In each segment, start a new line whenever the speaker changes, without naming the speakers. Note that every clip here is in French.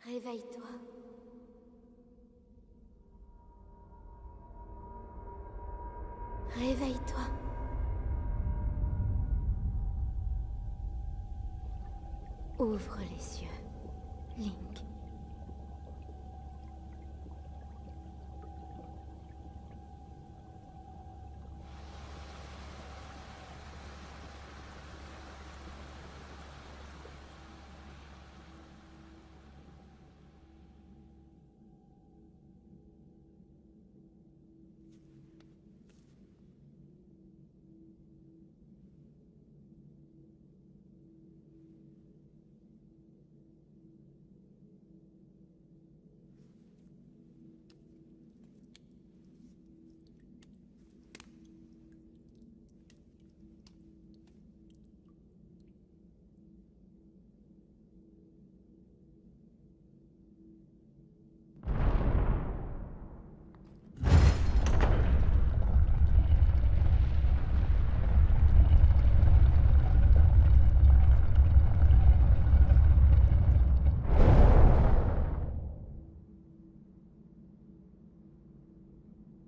Réveille-toi. Réveille-toi. Ouvre les yeux, Link.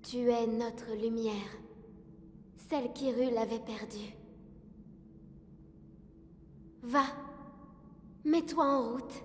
Tu es notre lumière, celle qu'Hyrule avait perdue. Va, mets-toi en route.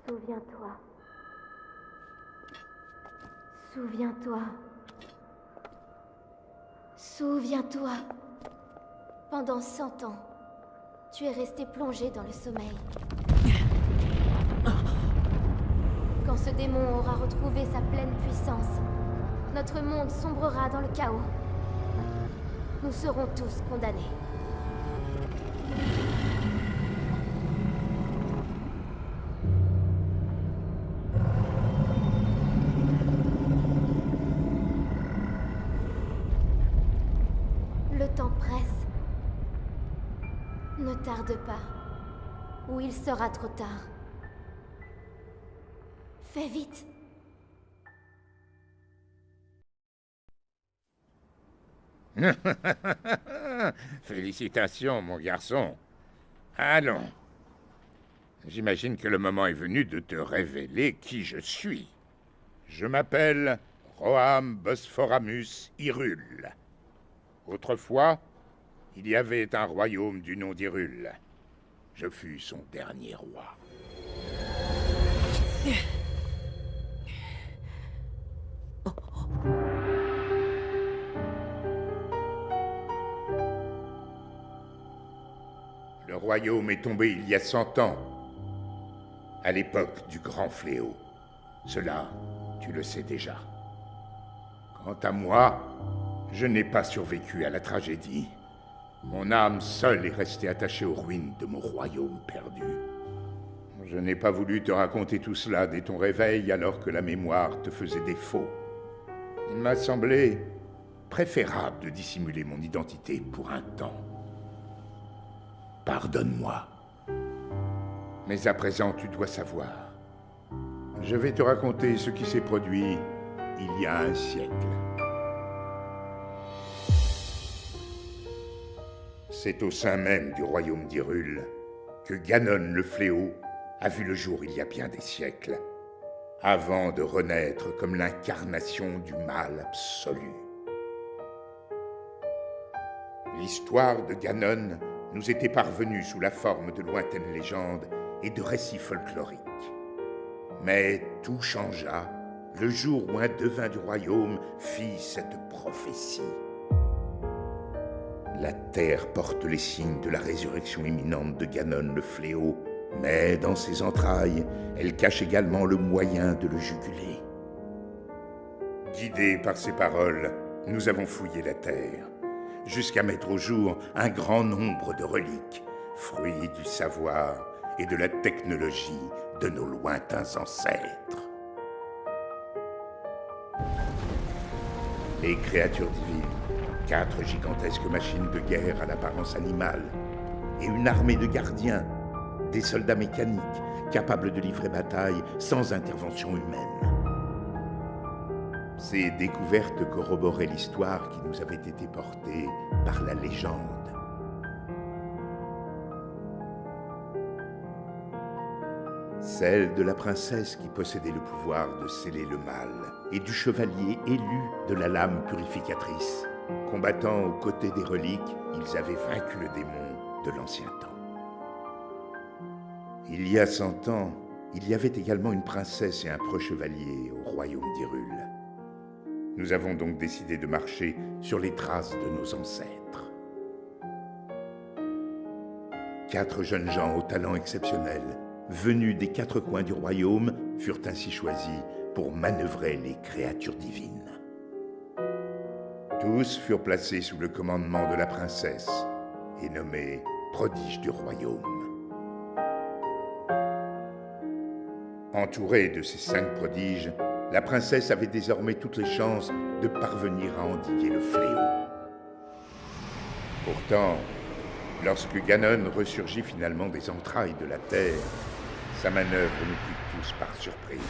Souviens-toi. Souviens-toi. Souviens-toi. Pendant 100 ans, tu es resté plongé dans le sommeil. Quand ce démon aura retrouvé sa pleine puissance, notre monde sombrera dans le chaos. Nous serons tous condamnés. Le temps presse. Ne tarde pas, ou il sera trop tard. Fais vite.
Félicitations, mon garçon. Allons. J'imagine que le moment est venu de te révéler qui je suis. Je m'appelle Roham Bosphoramus Hyrule. Autrefois, il y avait un royaume du nom d'Hyrule. Je fus son dernier roi. Le royaume est tombé il y a 100 ans, à l'époque du Grand Fléau. Cela, tu le sais déjà. Quant à moi, je n'ai pas survécu à la tragédie. Mon âme seule est restée attachée aux ruines de mon royaume perdu. Je n'ai pas voulu te raconter tout cela dès ton réveil alors que la mémoire te faisait défaut. Il m'a semblé préférable de dissimuler mon identité pour un temps. Pardonne-moi. Mais à présent, tu dois savoir. Je vais te raconter ce qui s'est produit il y a un siècle. C'est au sein même du royaume d'Hyrule que Ganon le Fléau a vu le jour il y a bien des siècles, avant de renaître comme l'incarnation du mal absolu. L'histoire de Ganon nous était parvenue sous la forme de lointaines légendes et de récits folkloriques. Mais tout changea le jour où un devin du royaume fit cette prophétie. La terre porte les signes de la résurrection imminente de Ganon le Fléau Mais dans ses entrailles, elle cache également le moyen de le juguler. Guidés par ces paroles, nous avons fouillé la terre, jusqu'à mettre au jour un grand nombre de reliques, fruits du savoir et de la technologie de nos lointains ancêtres. Les créatures divines, 4 gigantesques machines de guerre à l'apparence animale, et une armée de gardiens, des soldats mécaniques capables de livrer bataille sans intervention humaine. Ces découvertes corroboraient l'histoire qui nous avait été portée par la légende. Celle de la princesse qui possédait le pouvoir de sceller le mal, et du chevalier élu de la lame purificatrice. Combattant aux côtés des reliques, ils avaient vaincu le démon de l'ancien temps. Il y a 100 ans, il y avait également une princesse et un preux chevalier au royaume d'Hyrule. Nous avons donc décidé de marcher sur les traces de nos ancêtres. 4 jeunes gens au talent exceptionnel, venus des 4 coins du royaume, furent ainsi choisis pour manœuvrer les créatures divines. Tous furent placés sous le commandement de la princesse et nommés prodiges du royaume. Entourée de ces 5 prodiges, la princesse avait désormais toutes les chances de parvenir à endiguer le fléau. Pourtant, lorsque Ganon ressurgit finalement des entrailles de la terre, sa manœuvre nous prit tous par surprise.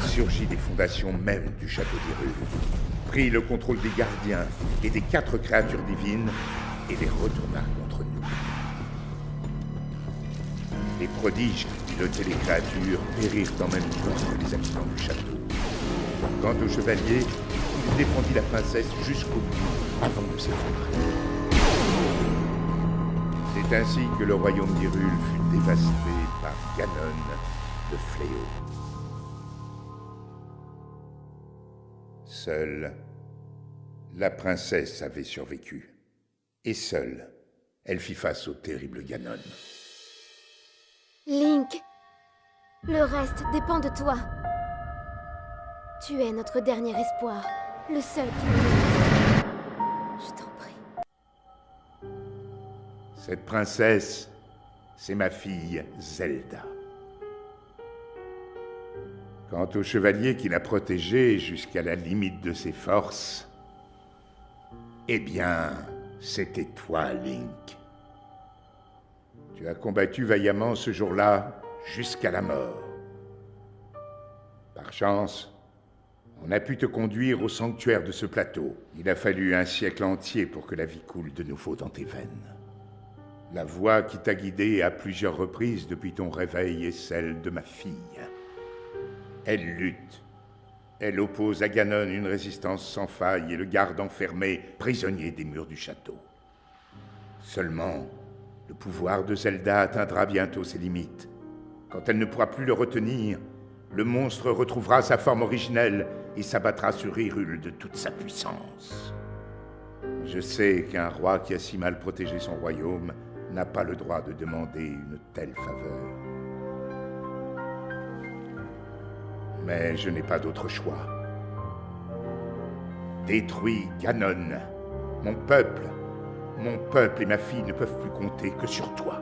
Surgit des fondations même du château d'Hyrule, prit le contrôle des gardiens et des 4 créatures divines et les retourna contre nous. Les prodiges qui pilotaient les créatures périrent en même temps que les habitants du château. Quant au chevalier, il défendit la princesse jusqu'au bout avant de s'effondrer. C'est ainsi que le royaume d'Hyrule fut dévasté par Ganon, le fléau. Seule, la princesse avait survécu. Et seule, elle fit face au terrible Ganon.
Link, le reste dépend de toi. Tu es notre dernier espoir, le seul qui nous reste. Je t'en prie.
Cette princesse, c'est ma fille Zelda. Quant au chevalier qui l'a protégée jusqu'à la limite de ses forces, eh bien, c'était toi, Link. Tu as combattu vaillamment ce jour-là jusqu'à la mort. Par chance, on a pu te conduire au sanctuaire de ce plateau. Il a fallu un siècle entier pour que la vie coule de nouveau dans tes veines. La voix qui t'a guidé à plusieurs reprises depuis ton réveil est celle de ma fille. Elle lutte. Elle oppose à Ganon une résistance sans faille et le garde enfermé, prisonnier des murs du château. Seulement, le pouvoir de Zelda atteindra bientôt ses limites. Quand elle ne pourra plus le retenir, le monstre retrouvera sa forme originelle et s'abattra sur Hyrule de toute sa puissance. Je sais qu'un roi qui a si mal protégé son royaume n'a pas le droit de demander une telle faveur. Mais je n'ai pas d'autre choix. Détruis Ganon. Mon peuple et ma fille ne peuvent plus compter que sur toi.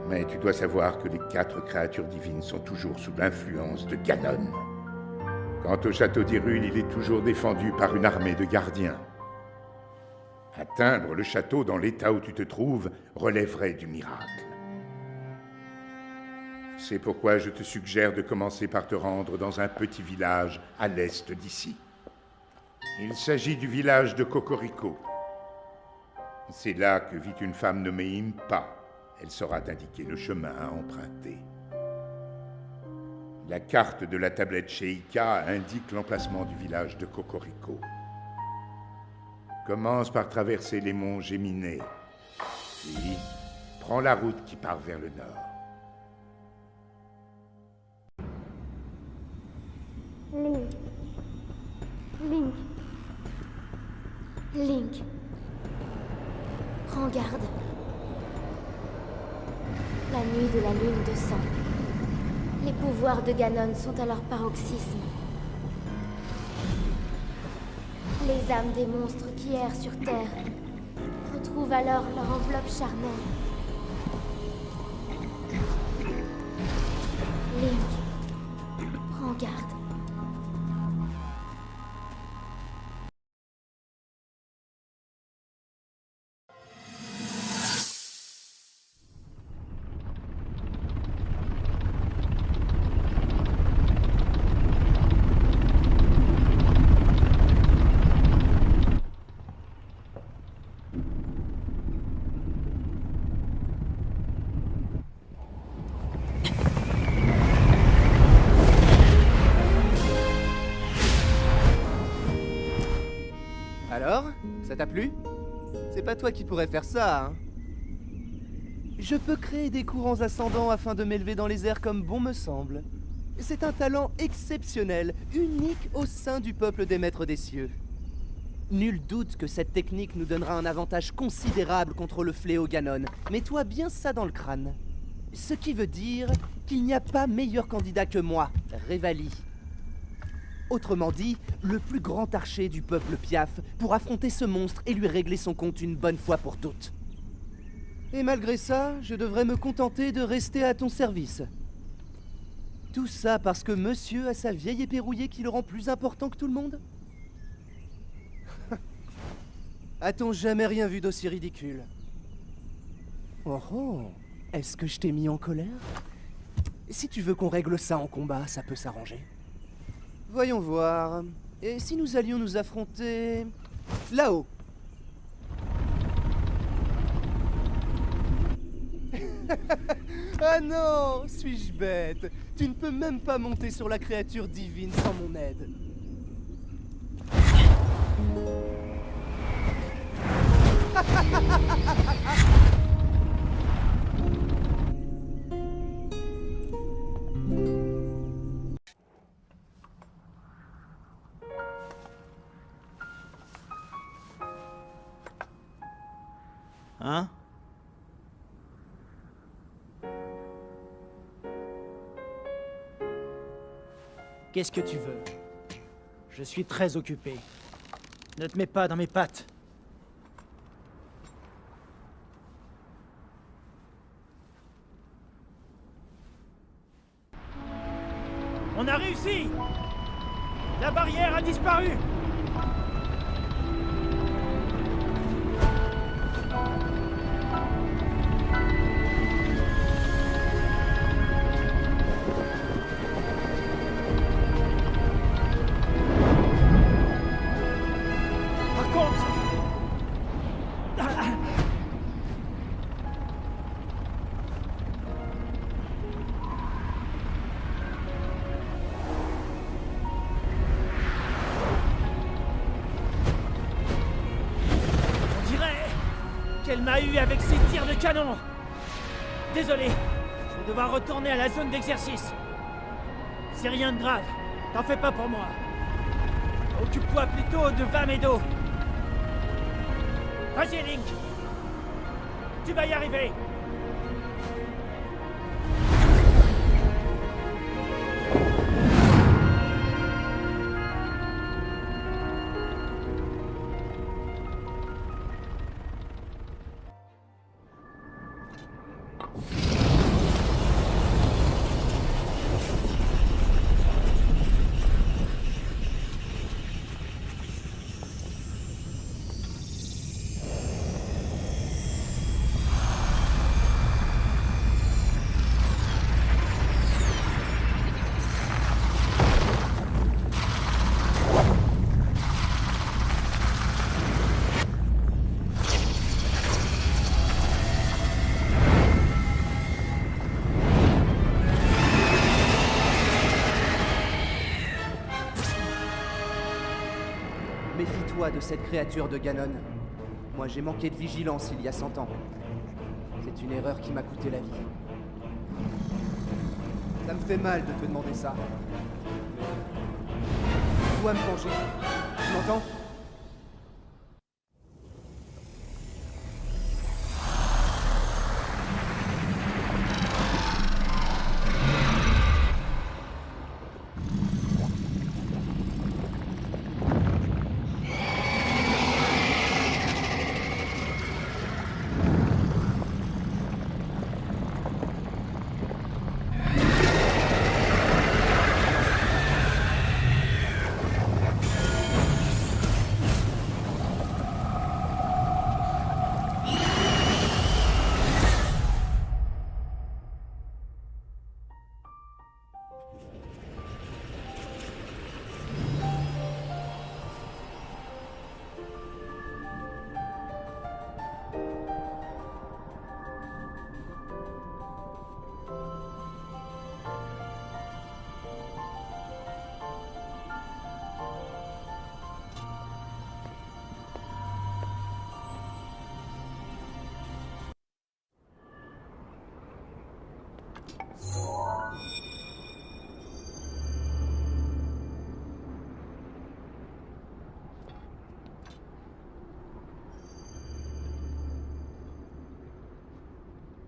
Mais tu dois savoir que les 4 créatures divines sont toujours sous l'influence de Ganon. Quant au château d'Hyrule, il est toujours défendu par une armée de gardiens. Atteindre le château dans l'état où tu te trouves relèverait du miracle. C'est pourquoi je te suggère de commencer par te rendre dans un petit village à l'est d'ici. Il s'agit du village de Cocorico. C'est là que vit une femme nommée Impa. Elle saura t'indiquer le chemin à emprunter. La carte de la tablette Sheikah indique l'emplacement du village de Cocorico. Commence par traverser les monts Géminés. Puis, prends la route qui part vers le nord.
Link. Link. Link. Prends garde. La nuit de la lune de sang. Les pouvoirs de Ganon sont à leur paroxysme. Les âmes des monstres qui errent sur Terre retrouvent alors leur enveloppe charnelle. Link, prends garde.
Alors, ça t'a plu? C'est pas toi qui pourrais faire ça, hein? Je peux créer des courants ascendants afin de m'élever dans les airs comme bon me semble. C'est un talent exceptionnel, unique au sein du peuple des maîtres des cieux. Nul doute que cette technique nous donnera un avantage considérable contre le fléau Ganon. Mets-toi bien ça dans le crâne. Ce qui veut dire qu'il n'y a pas meilleur candidat que moi, Revali. Autrement dit, le plus grand archer du peuple Piaf pour affronter ce monstre et lui régler son compte une bonne fois pour toutes. Et malgré ça, je devrais me contenter de rester à ton service. Tout ça parce que monsieur a sa vieille épée rouillée qui le rend plus important que tout le monde? A-t-on jamais rien vu d'aussi ridicule? Oh oh, est-ce que je t'ai mis en colère? Si tu veux qu'on règle ça en combat, ça peut s'arranger. Voyons voir. Et si nous allions nous affronter... là-haut? Ah non! Suis-je bête? Tu ne peux même pas monter sur la créature divine sans mon aide.
Hein? Qu'est-ce que tu veux? Je suis très occupé. Ne te mets pas dans mes pattes. On a réussi! La barrière a disparu! Par contre... On dirait qu'elle m'a eu avec ses tirs de canon. Désolé, je vais devoir retourner à la zone d'exercice. C'est rien de grave, t'en fais pas pour moi. Occupe-toi plutôt de Vamedo. Vas-y, Link. Tu vas y arriver.
Méfie-toi de cette créature de Ganon. Moi, j'ai manqué de vigilance il y a 100 ans. C'est une erreur qui m'a coûté la vie. Ça me fait mal de te demander ça. Mais... je dois me venger. Tu m'entends?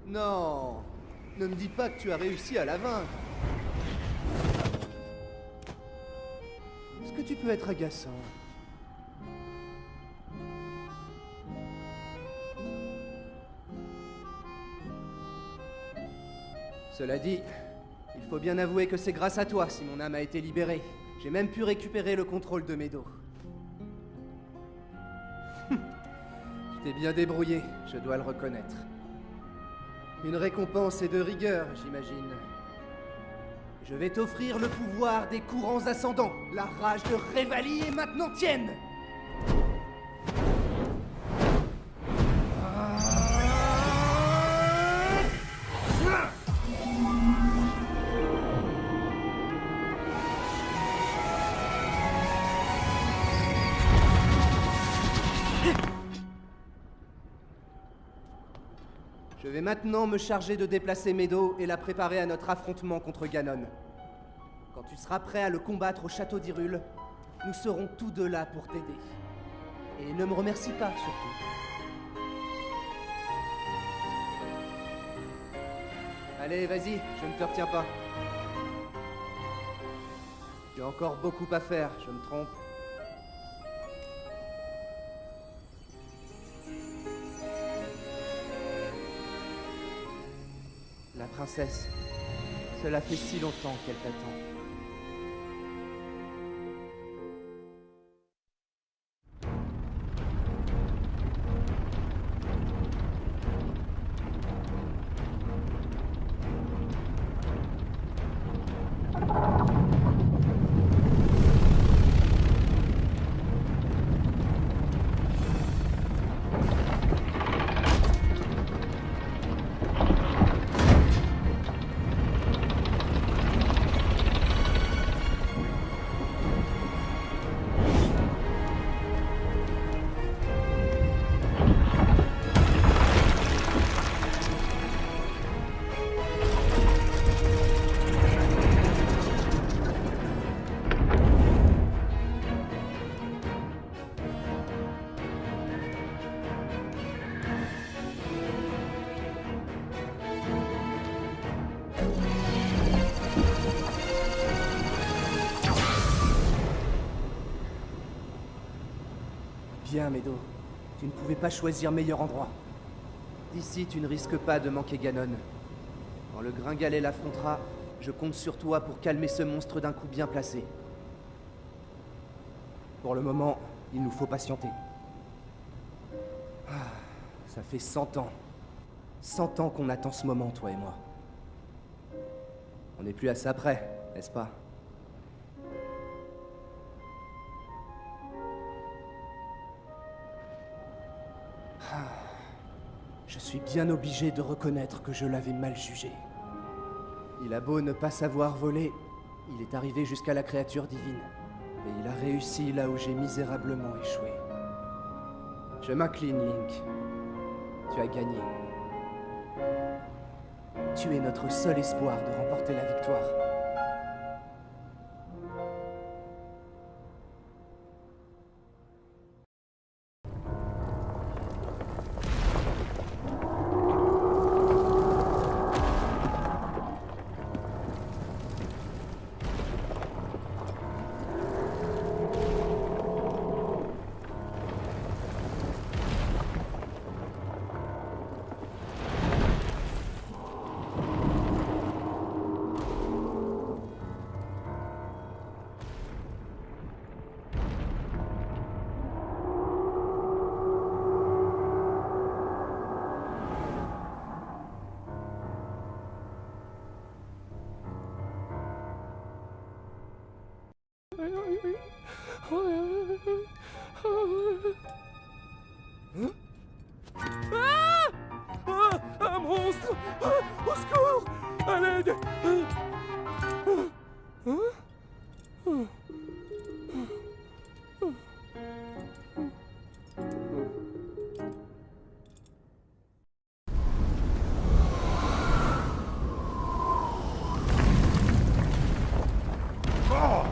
Non, ne me dis pas que tu as réussi à la vaincre. Est-ce que tu peux être agaçant? Cela dit, il faut bien avouer que c'est grâce à toi si mon âme a été libérée. J'ai même pu récupérer le contrôle de Meadow. Tu t'es bien débrouillé, je dois le reconnaître. Une récompense et de rigueur, j'imagine. Je vais t'offrir le pouvoir des courants ascendants. La rage de Revali est maintenant tienne. Je vais maintenant me charger de déplacer Meadow et la préparer à notre affrontement contre Ganon. Quand tu seras prêt à le combattre au château d'Hyrule, nous serons tous deux là pour t'aider. Et ne me remercie pas, surtout. Allez, vas-y, je ne te retiens pas. Tu as encore beaucoup à faire, je me trompe. La princesse, cela fait si longtemps qu'elle t'attend. Bien, Meadow. Tu ne pouvais pas choisir meilleur endroit. D'ici, tu ne risques pas de manquer Ganon. Quand le Gringalet l'affrontera, je compte sur toi pour calmer ce monstre d'un coup bien placé. Pour le moment, il nous faut patienter. Ah, ça fait 100 ans. 100 ans qu'on attend ce moment, toi et moi. On n'est plus à ça près, n'est-ce pas? Je suis bien obligé de reconnaître que je l'avais mal jugé. Il a beau ne pas savoir voler, il est arrivé jusqu'à la créature divine. Et il a réussi là où j'ai misérablement échoué. Je m'incline, Link. Tu as gagné. Tu es notre seul espoir de remporter la victoire.
Un monstre! Au secours! À l'aide!
Bon,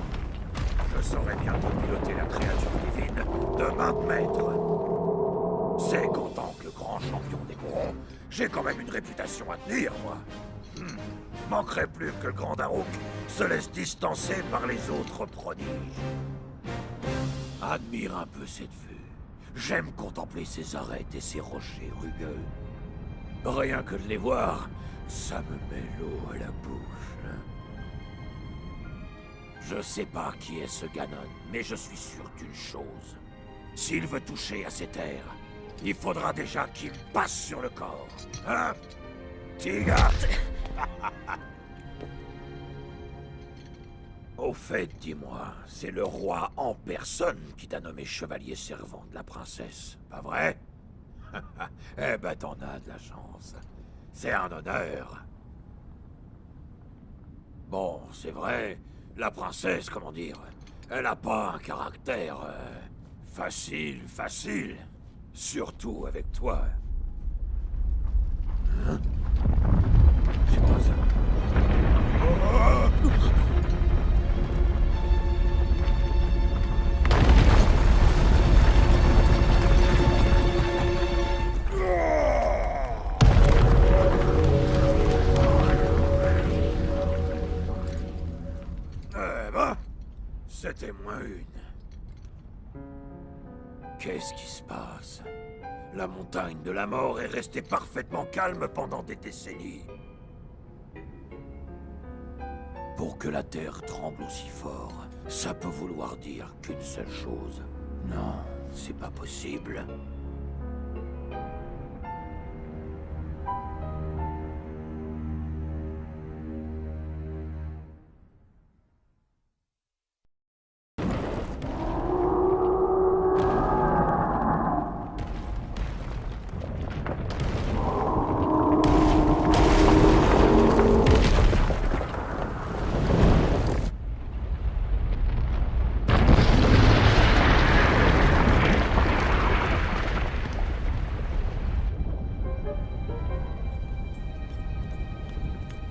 je saurais bientôt piloter la créature divine de main de maître. C'est qu'en tant que grand champion des Gorons, j'ai quand même une réputation à tenir, moi. Manquerait plus que le grand Daruk se laisse distancer par les autres prodiges. Admire un peu cette vue. J'aime contempler ces arêtes et ces rochers rugueux. Rien que de les voir, ça me met l'eau à la bouche. Je sais pas qui est ce Ganon, mais je suis sûr d'une chose. S'il veut toucher à ces terres, il faudra déjà qu'il passe sur le corps. Hein, Tiga? Au fait, dis-moi, c'est le roi en personne qui t'a nommé chevalier servant de la princesse, pas vrai? Eh ben, t'en as de la chance. C'est un honneur. Bon, c'est vrai, la princesse, comment dire, elle a pas un caractère facile. Surtout avec toi. Hein? C'est quoi ça? Eh ben, c'était moins une. Qu'est-ce qui se passe? La montagne de la mort est restée parfaitement calme pendant des décennies. Pour que la terre tremble aussi fort, ça peut vouloir dire qu'une seule chose. Non, c'est pas possible.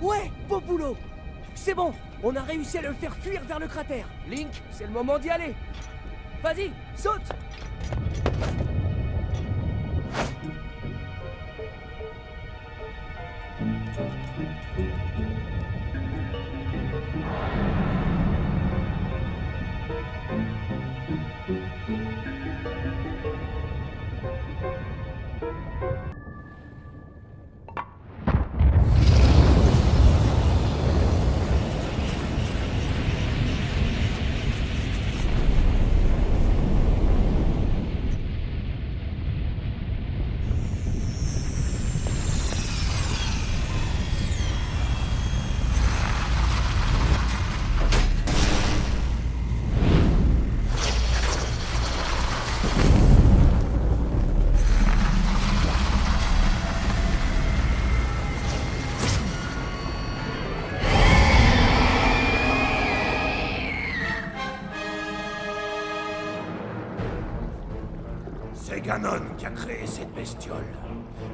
Ouais, beau boulot! C'est bon, on a réussi à le faire fuir vers le cratère. Link, c'est le moment d'y aller. Vas-y, saute!
C'est Ganon qui
a créé cette bestiole.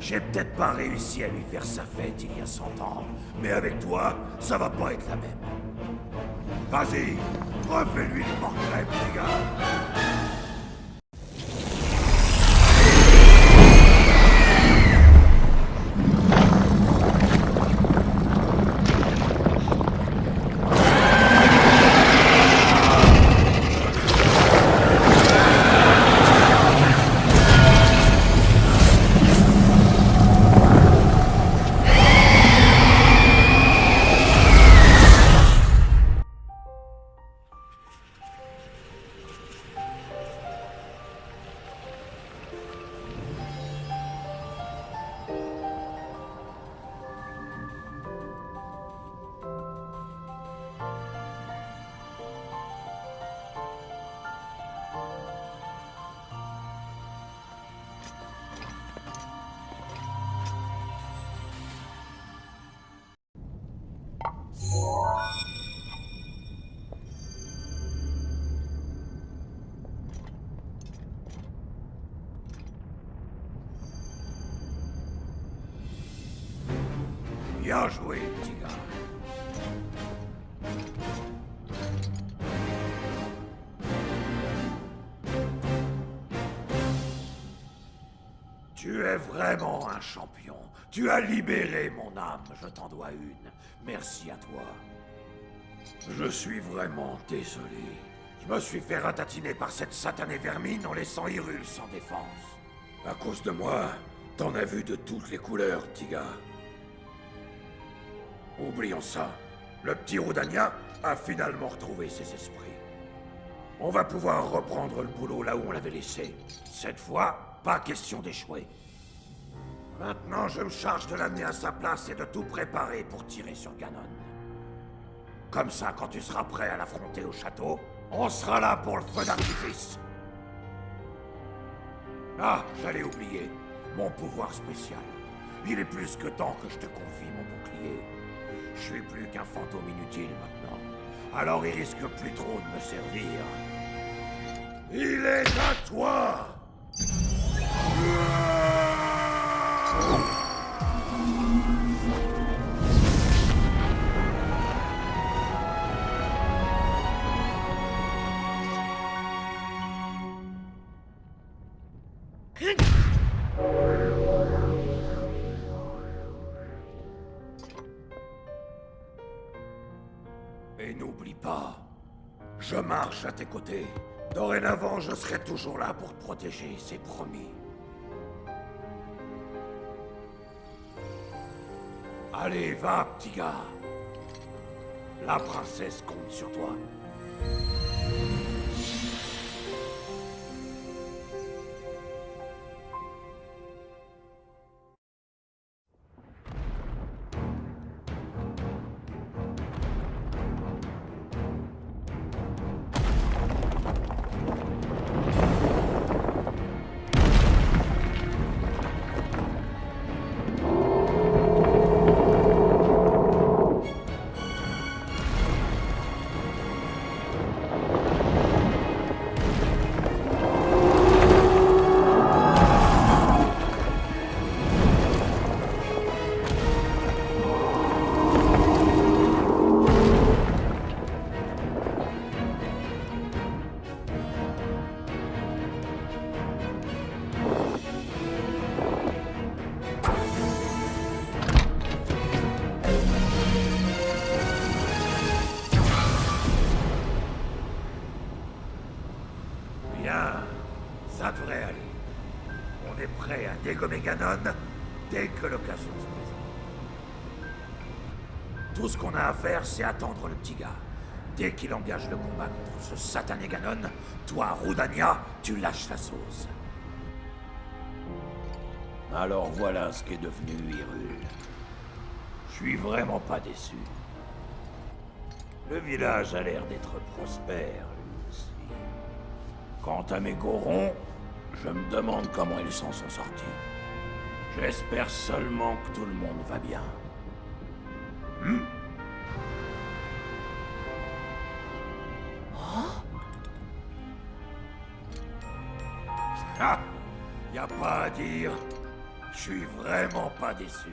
J'ai peut-être pas réussi à lui faire sa fête il y a 100 ans, mais avec toi, ça va pas être la même. Vas-y, refais-lui le portrait, petit gars. Bien joué, petit gars. Tu es vraiment un champion. Tu as libéré mon âme, je t'en dois une. Merci à toi. Je suis vraiment désolé. Je me suis fait ratatiner par cette satanée vermine en laissant Hyrule sans défense. À cause de moi, t'en as vu de toutes les couleurs, petit gars. Oublions ça. Le petit Rudania a finalement retrouvé ses esprits. On va pouvoir reprendre le boulot là où on l'avait laissé. Cette fois, pas question d'échouer. Maintenant, je me charge de l'amener à sa place et de tout préparer pour tirer sur Ganon. Comme ça, quand tu seras prêt à l'affronter au château, on sera là pour le feu d'artifice. Ah, j'allais oublier. Mon pouvoir spécial. Il est plus que temps que je te confie mon bouclier. Je suis plus qu'un fantôme inutile maintenant. Alors il risque plus trop de me servir. Il est à toi! Et n'oublie pas, je marche à tes côtés. Dorénavant, je serai toujours là pour te protéger, c'est promis. Allez, va, petit gars. La princesse compte sur toi. Ça devrait aller. On est prêt à dégommer Ganon dès que l'occasion se présente. Tout ce qu'on a à faire, c'est attendre le petit gars. Dès qu'il engage le combat contre ce satané Ganon, toi, Rudania, tu lâches la sauce. Alors voilà ce qu'est devenu Hyrule. Je suis vraiment pas déçu. Le village a l'air d'être prospère, lui aussi. Quant à mes Gorons, je me demande comment ils s'en sont sortis. J'espère seulement que tout le monde va bien. Ah, y a pas à Je suis vraiment pas déçu.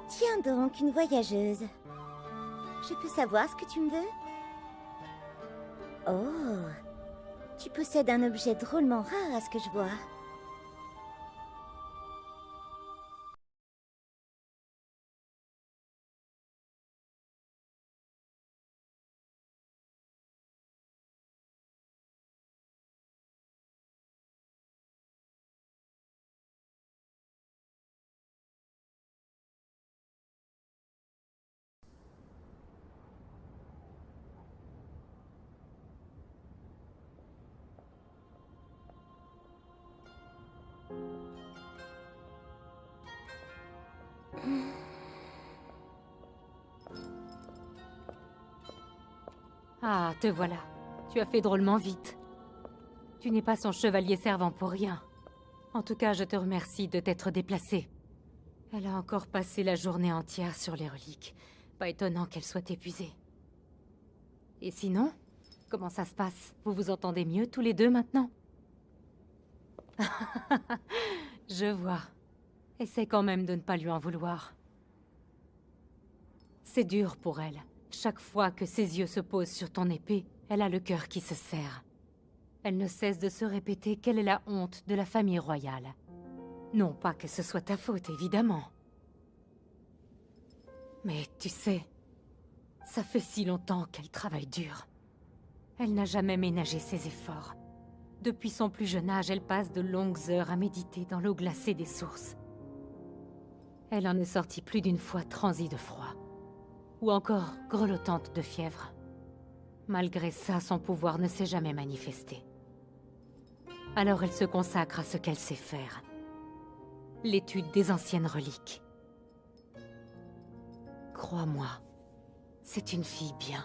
Tiens donc, une voyageuse. Je peux savoir ce que tu me veux? Oh, tu possèdes un objet drôlement rare à ce que je vois.
Ah, te voilà. Tu as fait drôlement vite. Tu n'es pas son chevalier servant pour rien. En tout cas, je te remercie de t'être déplacé. Elle a encore passé la journée entière sur les reliques. Pas étonnant qu'elle soit épuisée. Et sinon, comment ça se passe? Vous vous entendez mieux tous les deux maintenant? Je vois. Essaie quand même de ne pas lui en vouloir. C'est dur pour elle. Chaque fois que ses yeux se posent sur ton épée, elle a le cœur qui se serre. Elle ne cesse de se répéter qu'elle est la honte de la famille royale. Non pas que ce soit ta faute, évidemment. Mais tu sais, ça fait si longtemps qu'elle travaille dur. Elle n'a jamais ménagé ses efforts. Depuis son plus jeune âge, elle passe de longues heures à méditer dans l'eau glacée des sources. Elle en est sortie plus d'une fois transie de froid. Ou encore grelottante de fièvre. Malgré ça, son pouvoir ne s'est jamais manifesté. Alors elle se consacre à ce qu'elle sait faire. L'étude des anciennes reliques. Crois-moi, c'est une fille bien.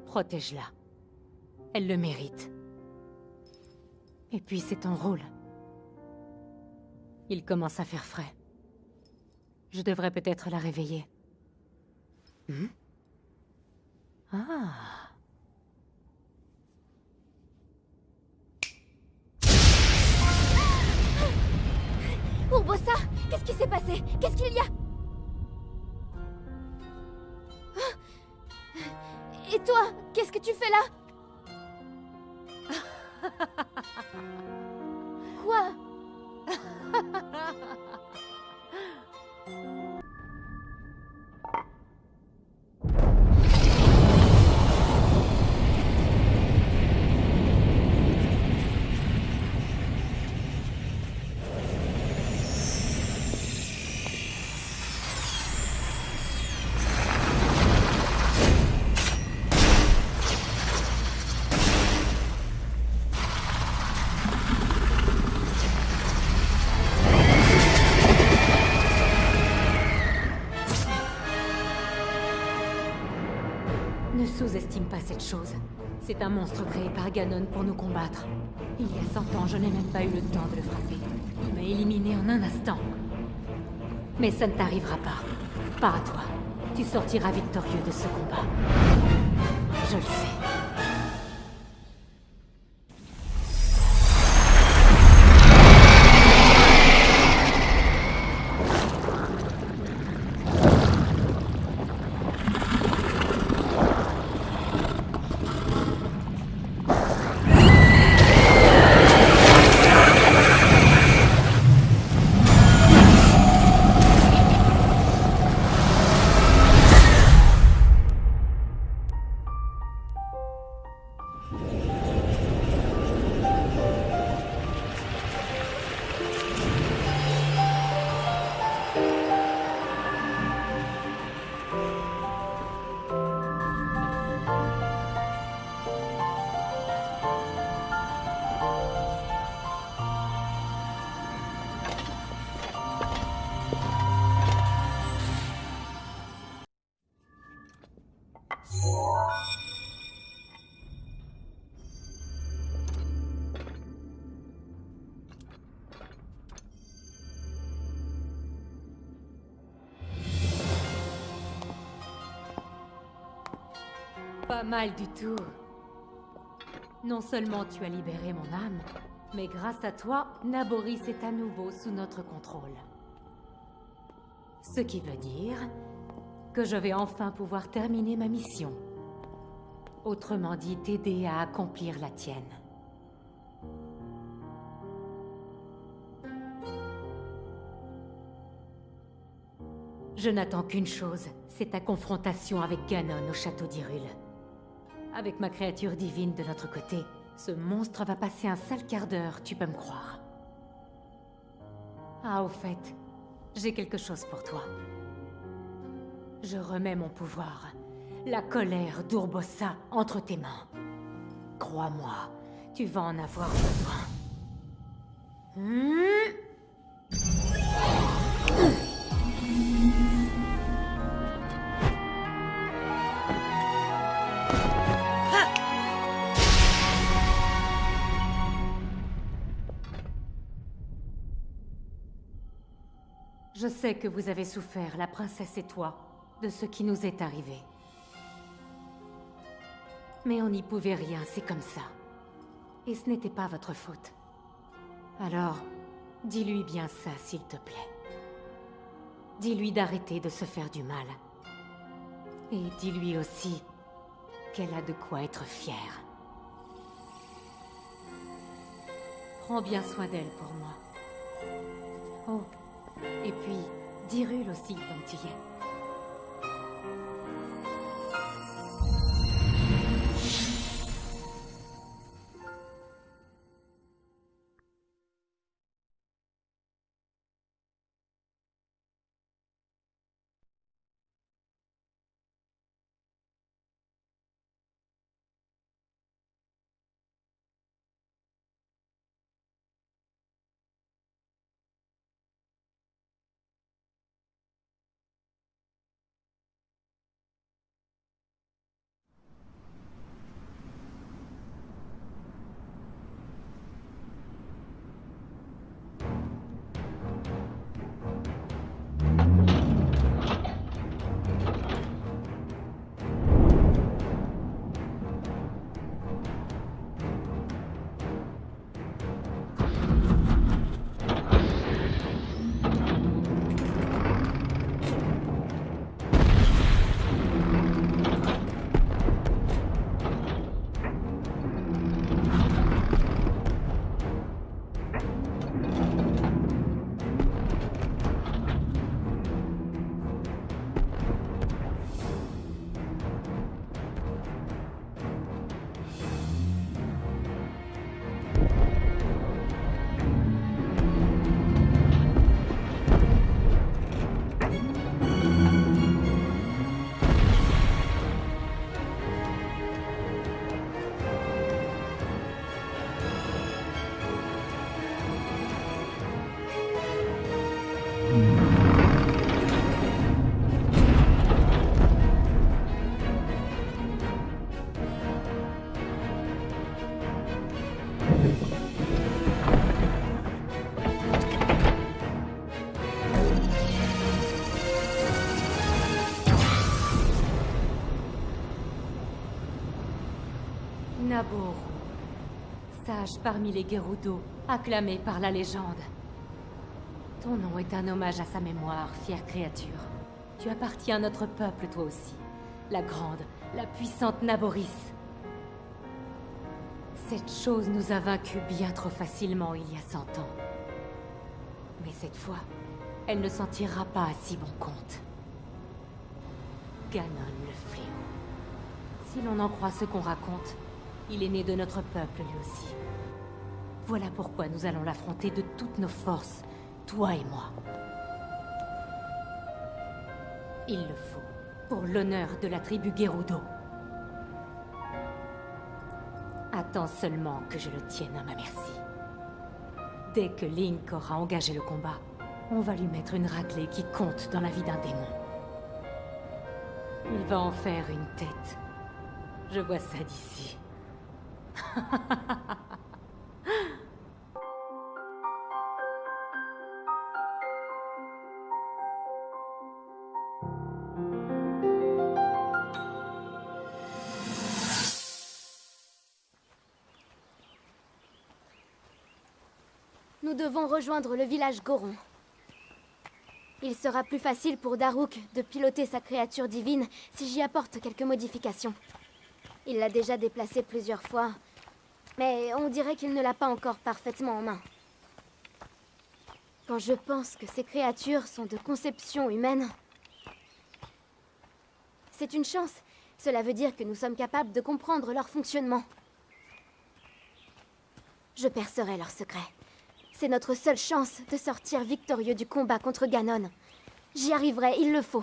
Protège-la. Elle le mérite. Et puis c'est ton rôle. Il commence à faire frais. Je devrais peut-être la réveiller. Ah.
Urbosa, qu'est-ce qui s'est passé? Qu'est-ce qu'il y a? Et toi, qu'est-ce que tu fais là? Quoi?
Ne sous-estime pas cette chose. C'est un monstre créé par Ganon pour nous combattre. Il y a 100 ans, je n'ai même pas eu le temps de le frapper. Il m'a éliminé en un instant. Mais ça ne t'arrivera pas. Pas à toi. Tu sortiras victorieux de ce combat. Je le sais. Pas mal du tout. Non seulement tu as libéré mon âme, mais grâce à toi, Naboris est à nouveau sous notre contrôle. Ce qui veut dire que je vais enfin pouvoir terminer ma mission. Autrement dit, t'aider à accomplir la tienne. Je n'attends qu'une chose, c'est ta confrontation avec Ganon au château d'Hyrule. Avec ma créature divine de notre côté, ce monstre va passer un sale quart d'heure, tu peux me croire. Ah, au fait, j'ai quelque chose pour toi. Je remets mon pouvoir, la colère d'Urbosa, entre tes mains. Crois-moi, tu vas en avoir besoin. Je sais que vous avez souffert, la princesse et toi, de ce qui nous est arrivé. Mais on n'y pouvait rien, c'est comme ça. Et ce n'était pas votre faute. Alors, dis-lui bien ça, s'il te plaît. Dis-lui d'arrêter de se faire du mal. Et dis-lui aussi qu'elle a de quoi être fière. Prends bien soin d'elle pour moi. Oh. Et puis, d'Hyrule aussi, comme tu y es. Naboru, sage parmi les Gerudo, acclamé par la légende. Ton nom est un hommage à sa mémoire, fière créature. Tu appartiens à notre peuple, toi aussi. La grande, la puissante Naboris. Cette chose nous a vaincus bien trop facilement il y a 100 ans. Mais cette fois, elle ne s'en tirera pas à si bon compte. Ganon le fléau. Si l'on en croit ce qu'on raconte, il est né de notre peuple lui aussi. Voilà pourquoi nous allons l'affronter de toutes nos forces, toi et moi. Il le faut, pour l'honneur de la tribu Gerudo. Attends seulement que je le tienne à ma merci. Dès que Link aura engagé le combat, on va lui mettre une raclée qui compte dans la vie d'un démon. Il va en faire une tête. Je vois ça d'ici.
nous devons rejoindre le village Goron. Il sera plus facile pour Daruk de piloter sa créature divine si j'y apporte quelques modifications. Il l'a déjà déplacée plusieurs fois, mais on dirait qu'il ne l'a pas encore parfaitement en main. Quand je pense que ces créatures sont de conception humaine, c'est une chance. Cela veut dire que nous sommes capables de comprendre leur fonctionnement. Je percerai leurs secrets. C'est notre seule chance de sortir victorieux du combat contre Ganon. J'y arriverai, il le faut.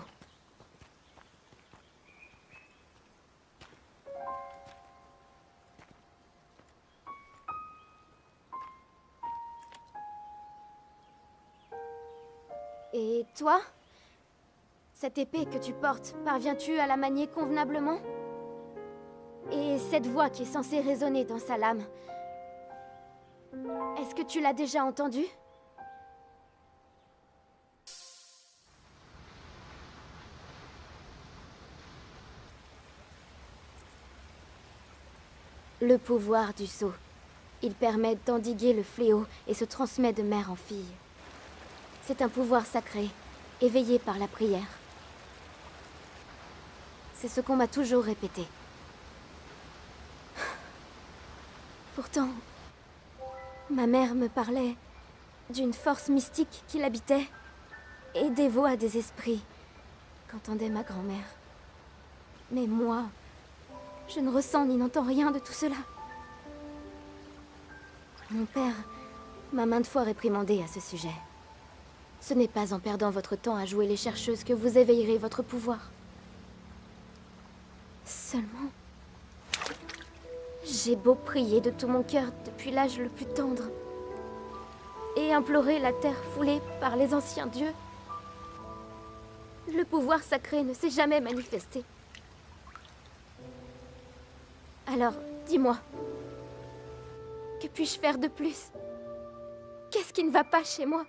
Et toi? Cette épée que tu portes, parviens-tu à la manier convenablement? Et cette voix qui est censée résonner dans sa lame, est-ce que tu l'as déjà entendue? Le pouvoir du sceau. Il permet d'endiguer le fléau et se transmet de mère en fille. C'est un pouvoir sacré, éveillé par la prière. C'est ce qu'on m'a toujours répété. Pourtant, ma mère me parlait d'une force mystique qui l'habitait et des voix des esprits qu'entendait ma grand-mère. Mais moi, je ne ressens ni n'entends rien de tout cela. Mon père m'a maintes fois réprimandé à ce sujet. Ce n'est pas en perdant votre temps à jouer les chercheuses que vous éveillerez votre pouvoir. Seulement, j'ai beau prier de tout mon cœur depuis l'âge le plus tendre et implorer la terre foulée par les anciens dieux, le pouvoir sacré ne s'est jamais manifesté. Alors, dis-moi, que puis-je faire de plus? Qu'est-ce qui ne va pas chez moi?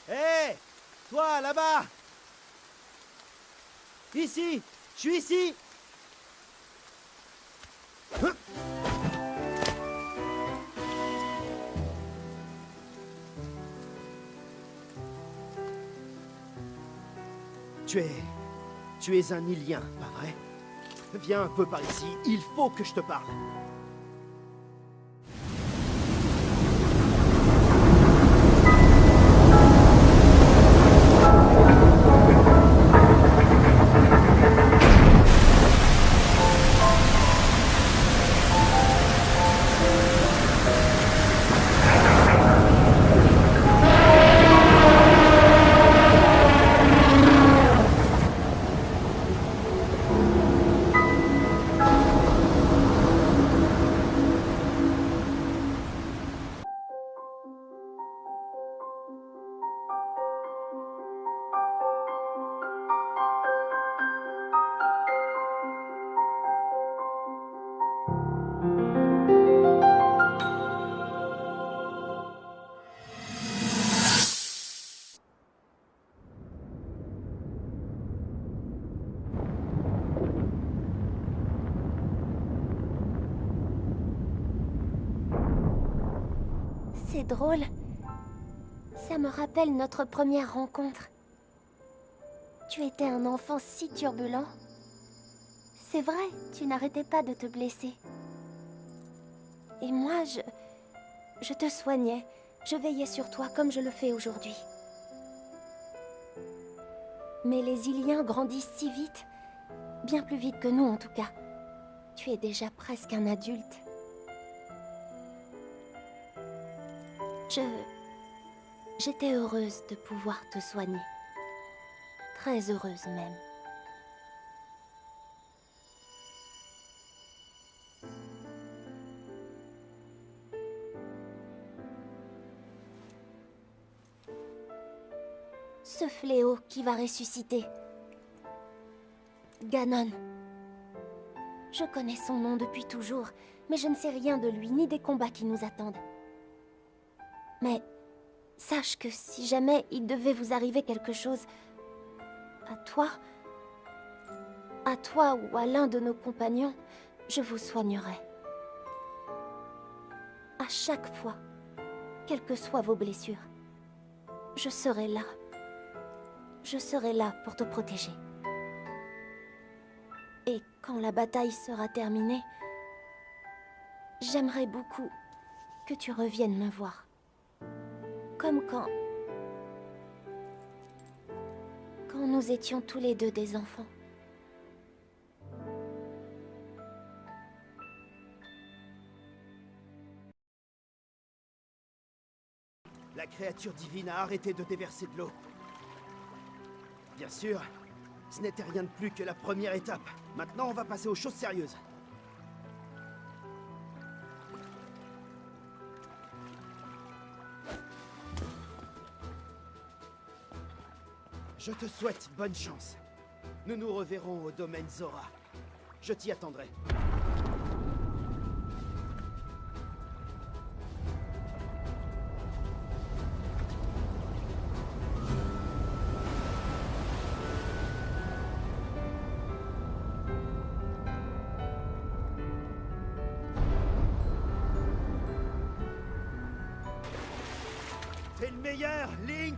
Hé! Toi, là-bas! Ici! Je suis ici! Tu es un Ilien, pas vrai? Viens un peu par ici, il faut que je te parle.
C'est drôle. Ça me rappelle notre première rencontre. Tu étais un enfant si turbulent. C'est vrai, tu n'arrêtais pas de te blesser. Et moi, je te soignais. Je veillais sur toi comme je le fais aujourd'hui. Mais les Iliens grandissent si vite. Bien plus vite que nous, en tout cas. Tu es déjà presque un adulte. J'étais heureuse de pouvoir te soigner. Très heureuse même. Ce fléau qui va ressusciter. Ganon. Je connais son nom depuis toujours, mais je ne sais rien de lui ni des combats qui nous attendent. Mais sache que si jamais il devait vous arriver quelque chose, à toi ou à l'un de nos compagnons, je vous soignerai. À chaque fois, quelles que soient vos blessures, je serai là. Je serai là pour te protéger. Et quand la bataille sera terminée, j'aimerais beaucoup que tu reviennes me voir. Comme quand nous étions tous les deux des enfants.
La créature divine a arrêté de déverser de l'eau. Bien sûr, ce n'était rien de plus que la première étape. Maintenant, on va passer aux choses sérieuses. Je te souhaite bonne chance. Nous nous reverrons au domaine Zora. Je t'y attendrai. T'es le meilleur, Link!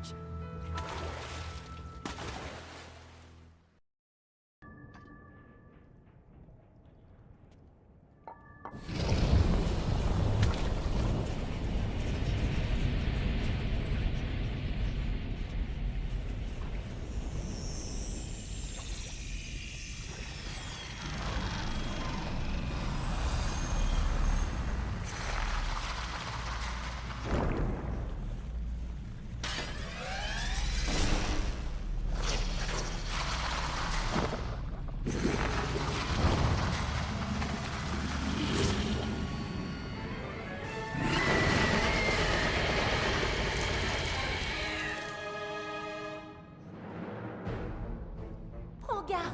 Prends garde!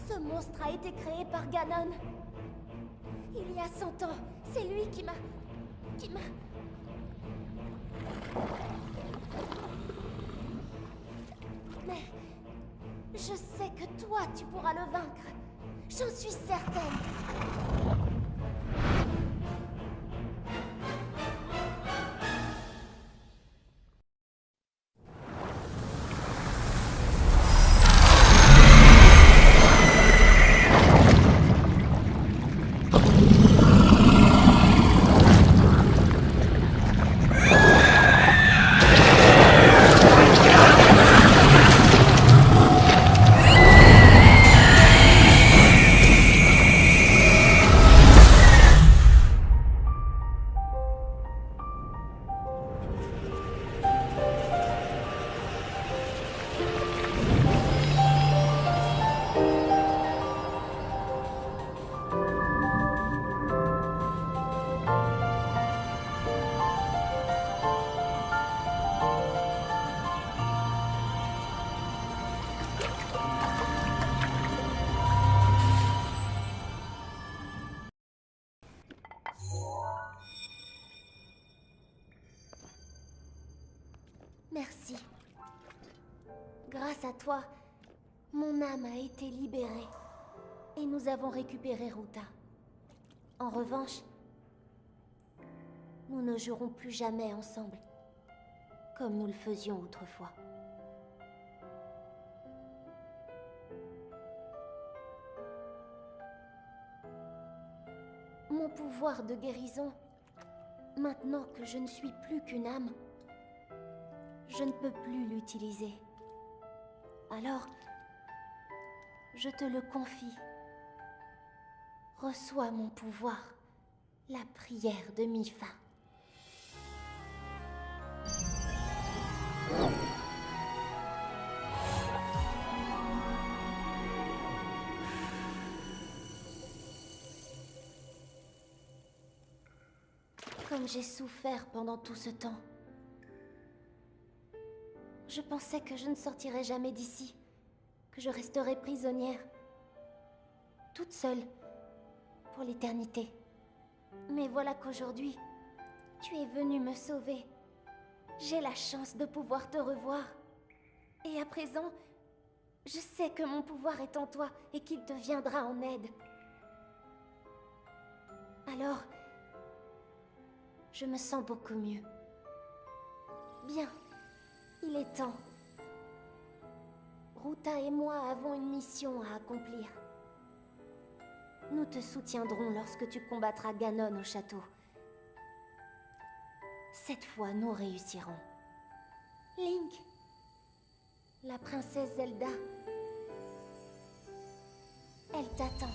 Ce monstre a été créé par Ganon. Il y a 100 ans, c'est lui qui m'a... Mais... je sais que toi, tu pourras le vaincre. J'en suis certaine. Merci. Grâce à toi, mon âme a été libérée. Et nous avons récupéré Ruta. En revanche, nous ne jouerons plus jamais ensemble, comme nous le faisions autrefois. Mon pouvoir de guérison, maintenant que je ne suis plus qu'une âme, je ne peux plus l'utiliser. Alors, je te le confie. Reçois mon pouvoir, la prière de Mipha. Comme j'ai souffert pendant tout ce temps. Je pensais que je ne sortirais jamais d'ici, que je resterais prisonnière, toute seule, pour l'éternité. Mais voilà qu'aujourd'hui, tu es venu me sauver. j'ai la chance de pouvoir te revoir. Et à présent, je sais que mon pouvoir est en toi et qu'il te viendra en aide. Alors, je me sens beaucoup mieux. Bien, il est temps. Ruta et moi avons une mission à accomplir. Nous te soutiendrons lorsque tu combattras Ganon au château. Cette fois, nous réussirons. Link, la princesse Zelda, elle t'attend.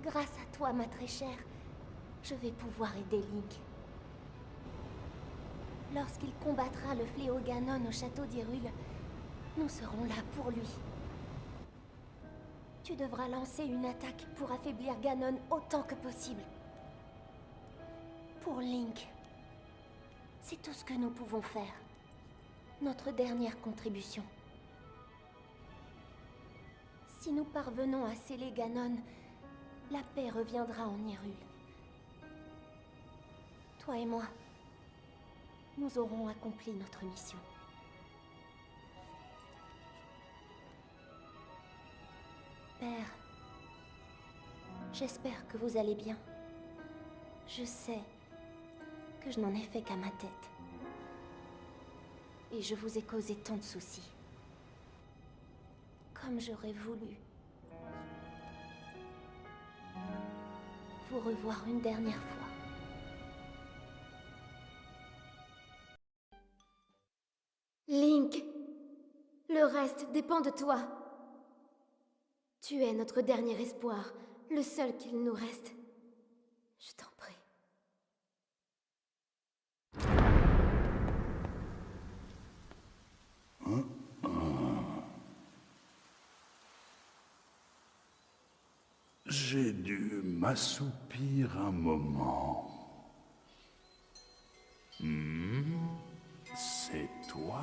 Grâce à toi, ma très chère, je vais pouvoir aider Link. Lorsqu'il combattra le fléau Ganon au château d'Hyrule, nous serons là pour lui. Tu devras lancer une attaque pour affaiblir Ganon autant que possible. Pour Link, c'est tout ce que nous pouvons faire. Notre dernière contribution. Si nous parvenons à sceller Ganon, la paix reviendra en Hyrule. Toi et moi, nous aurons accompli notre mission. Père, j'espère que vous allez bien. Je sais que je n'en ai fait qu'à ma tête. Et je vous ai causé tant de soucis. Comme j'aurais voulu vous revoir une dernière fois.
Link, le reste dépend de toi. Tu es notre dernier espoir, le seul qu'il nous reste. Je t'en prie.
J'ai dû m'assoupir un moment. C'est toi.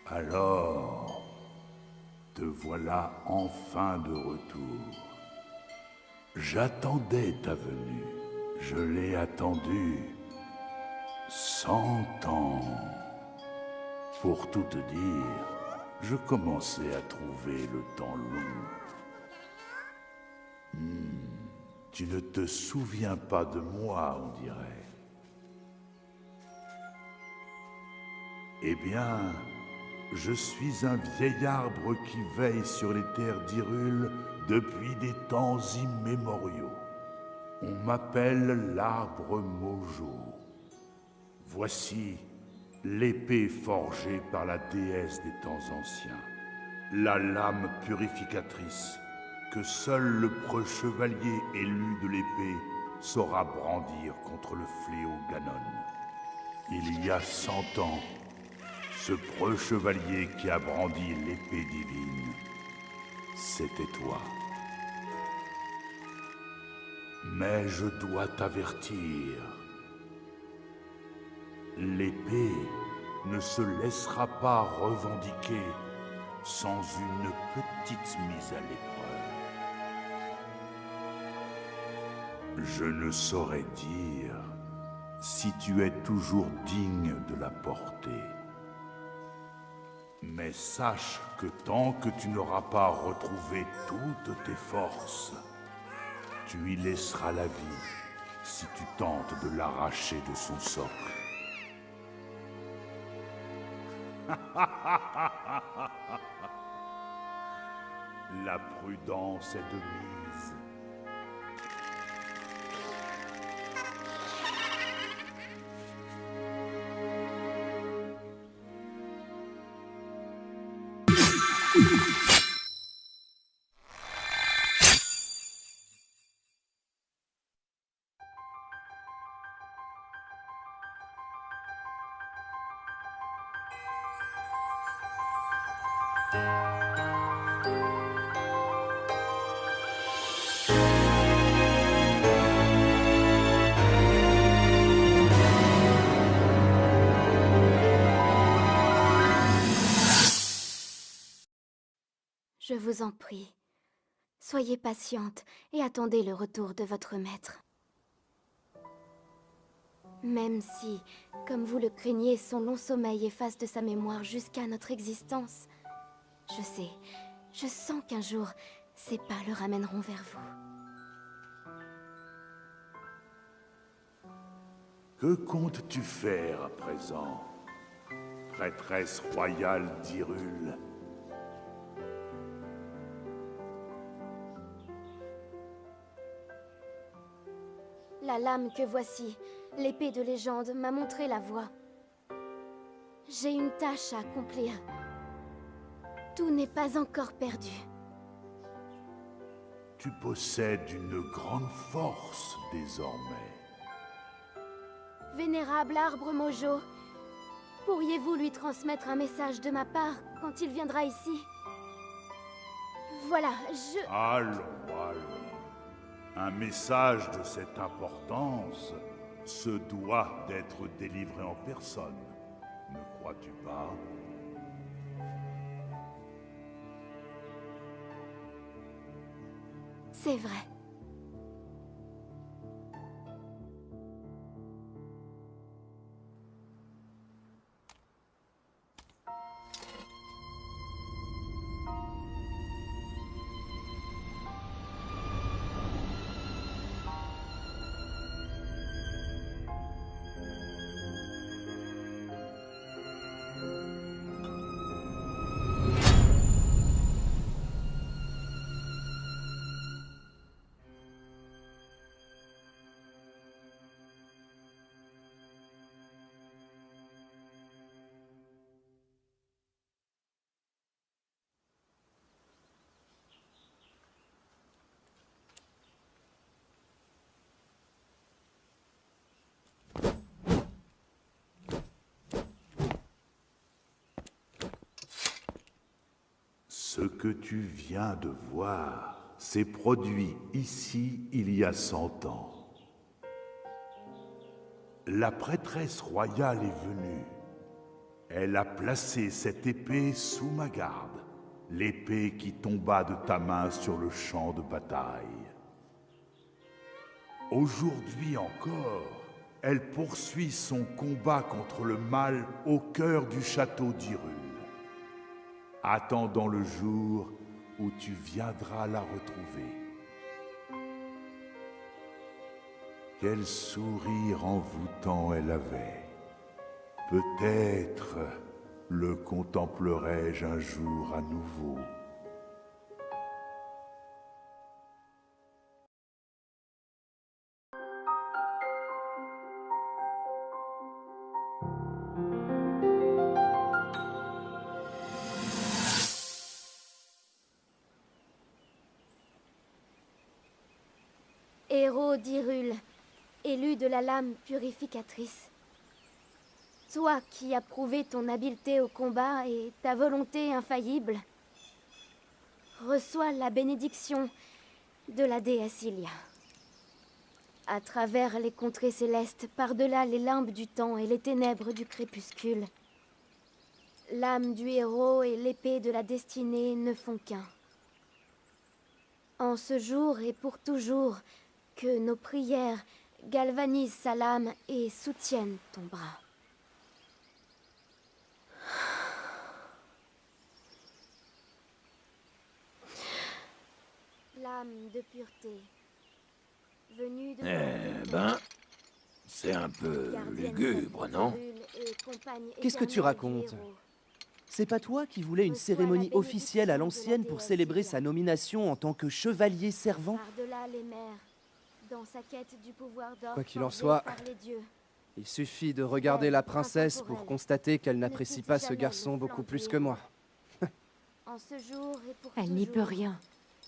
Alors, te voilà enfin de retour. J'attendais ta venue. Je l'ai attendue 100 ans. Pour tout te dire, je commençais à trouver le temps long. Tu ne te souviens pas de moi, on dirait. Eh bien, je suis un vieil arbre qui veille sur les terres d'Hyrule depuis des temps immémoriaux. On m'appelle l'arbre Mojo. Voici l'épée forgée par la déesse des temps anciens. La lame purificatrice que seul le preux chevalier élu de l'épée saura brandir contre le fléau Ganon. Il y a 100 ans, ce preux chevalier qui a brandi l'épée divine, c'était toi. Mais je dois t'avertir. L'épée ne se laissera pas revendiquer sans une petite mise à l'épreuve. Je ne saurais dire si tu es toujours digne de la porter. Mais sache que tant que tu n'auras pas retrouvé toutes tes forces, tu y laisseras la vie si tu tentes de l'arracher de son socle. La prudence est de mise.
Je vous en prie, soyez patiente et attendez le retour de votre maître. Même si, comme vous le craignez, son long sommeil efface de sa mémoire jusqu'à notre existence, je sais, je sens qu'un jour, ses pas le ramèneront vers vous.
Que comptes-tu faire à présent, prêtresse royale d'Hyrule?
La lame que voici, l'épée de légende, m'a montré la voie. J'ai une tâche à accomplir. Tout n'est pas encore perdu.
Tu possèdes une grande force désormais.
Vénérable arbre Mojo, pourriez-vous lui transmettre un message de ma part quand il viendra ici? Voilà,
Allons. Un message de cette importance se doit d'être délivré en personne, ne crois-tu pas?
C'est vrai.
Ce que tu viens de voir s'est produit ici il y a 100 ans. La prêtresse royale est venue. Elle a placé cette épée sous ma garde, l'épée qui tomba de ta main sur le champ de bataille. Aujourd'hui encore, elle poursuit son combat contre le mal au cœur du château d'Hyrule, attendant le jour où tu viendras la retrouver. Quel sourire envoûtant elle avait. Peut-être le contemplerai-je un jour à nouveau.
Héros d'Hyrule, élu de la lame purificatrice. Toi qui as prouvé ton habileté au combat et ta volonté infaillible, reçois la bénédiction de la déesse Hylia. À travers les contrées célestes, par-delà les limbes du temps et les ténèbres du crépuscule, l'âme du héros et l'épée de la destinée ne font qu'un. En ce jour et pour toujours, que nos prières galvanisent sa lame et soutiennent ton bras. L'âme de pureté, venue de...
c'est un peu lugubre, non?
Qu'est-ce que tu racontes? C'est pas toi qui voulais une cérémonie officielle à l'ancienne pour célébrer sa nomination en tant que chevalier servant?
Par-delà les mers, dans sa quête du pouvoir d'or
Quoi qu'il en
forgé
soit,
par les dieux.
il suffit de regarder la princesse pour constater qu'elle n'apprécie pas ce garçon beaucoup plus que moi.
En ce jour et pour
Elle n'y peut
toujours,
rien.